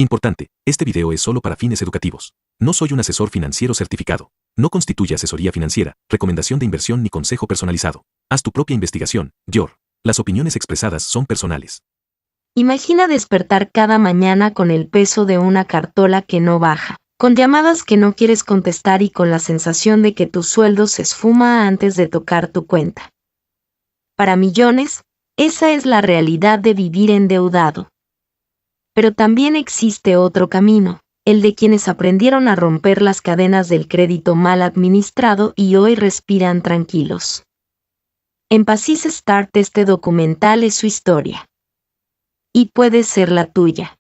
Importante, este video es solo para fines educativos. No soy un asesor financiero certificado. No constituye asesoría financiera, recomendación de inversión ni consejo personalizado. Haz tu propia investigación, Dior. Las opiniones expresadas son personales. Imagina despertar cada mañana con el peso de una cartola que no baja, con llamadas que no quieres contestar y con la sensación de que tu sueldo se esfuma antes de tocar tu cuenta. Para millones, esa es la realidad de vivir endeudado. Pero también existe otro camino, el de quienes aprendieron a romper las cadenas del crédito mal administrado y hoy respiran tranquilos. En Pacis Start este documental es su historia. Y puede ser la tuya.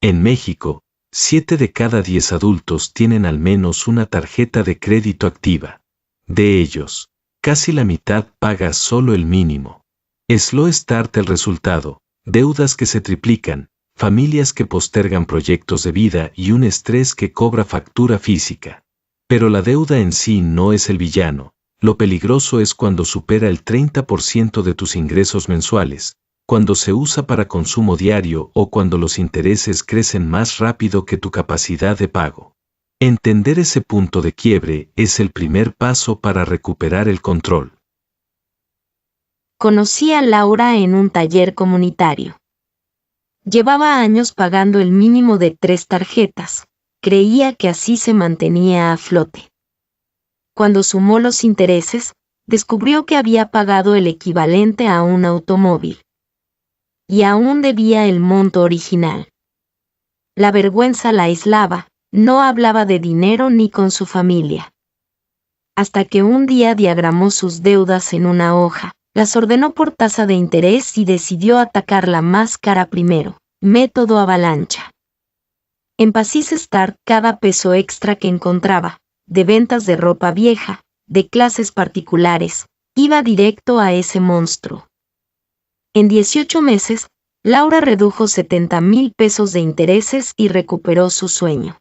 En México, 7 de cada 10 adultos tienen al menos una tarjeta de crédito activa. De ellos, casi la mitad paga solo el mínimo. Slow Start el resultado, deudas que se triplican, familias que postergan proyectos de vida y un estrés que cobra factura física. Pero la deuda en sí no es el villano. Lo peligroso es cuando supera el 30% de tus ingresos mensuales, cuando se usa para consumo diario o cuando los intereses crecen más rápido que tu capacidad de pago. Entender ese punto de quiebre es el primer paso para recuperar el control. Conocí a Laura en un taller comunitario. Llevaba años pagando el mínimo de 3 tarjetas. Creía que así se mantenía a flote. Cuando sumó los intereses, descubrió que había pagado el equivalente a un automóvil. Y aún debía el monto original. La vergüenza la aislaba, no hablaba de dinero ni con su familia. Hasta que un día diagramó sus deudas en una hoja, las ordenó por tasa de interés y decidió atacar la más cara primero, método avalancha. En Pacis Start cada peso extra que encontraba, de ventas de ropa vieja, de clases particulares, iba directo a ese monstruo. En 18 meses, Laura redujo 70,000 pesos de intereses y recuperó su sueño.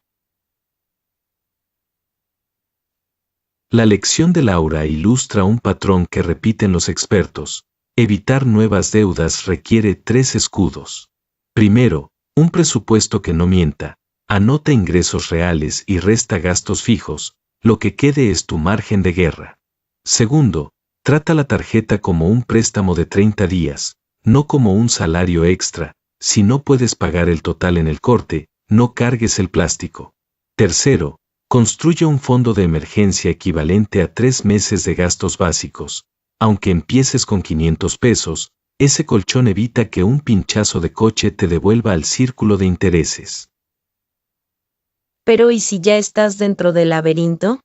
La lección de Laura ilustra un patrón que repiten los expertos. Evitar nuevas deudas requiere 3 escudos. Primero, un presupuesto que no mienta. Anota ingresos reales y resta gastos fijos, lo que quede es tu margen de guerra. Segundo, trata la tarjeta como un préstamo de 30 días, no como un salario extra. Si no puedes pagar el total en el corte, no cargues el plástico. Tercero, construye un fondo de emergencia equivalente a 3 meses de gastos básicos. Aunque empieces con 500 pesos, ese colchón evita que un pinchazo de coche te devuelva al círculo de intereses. Pero ¿y si ya estás dentro del laberinto?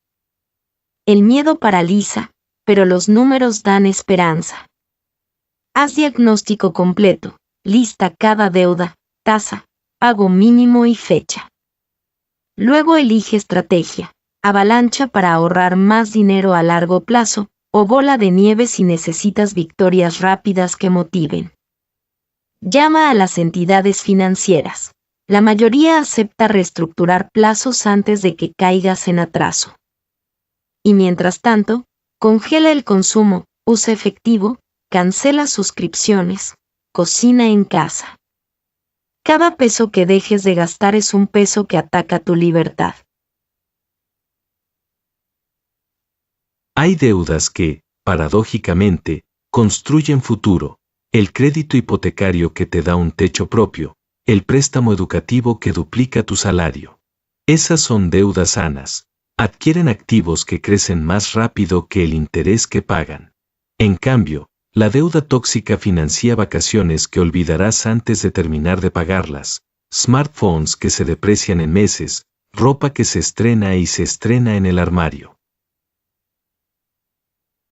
El miedo paraliza, pero los números dan esperanza. Haz diagnóstico completo, lista cada deuda, tasa, pago mínimo y fecha. Luego elige estrategia, avalancha para ahorrar más dinero a largo plazo, o bola de nieve si necesitas victorias rápidas que motiven. Llama a las entidades financieras. La mayoría acepta reestructurar plazos antes de que caigas en atraso. Y mientras tanto, congela el consumo, usa efectivo, cancela suscripciones, cocina en casa. Cada peso que dejes de gastar es un peso que ataca tu libertad. Hay deudas que, paradójicamente, construyen futuro. El crédito hipotecario que te da un techo propio. El préstamo educativo que duplica tu salario. Esas son deudas sanas. Adquieren activos que crecen más rápido que el interés que pagan. En cambio, la deuda tóxica financia vacaciones que olvidarás antes de terminar de pagarlas, smartphones que se deprecian en meses, ropa que se estrena y se estrena en el armario.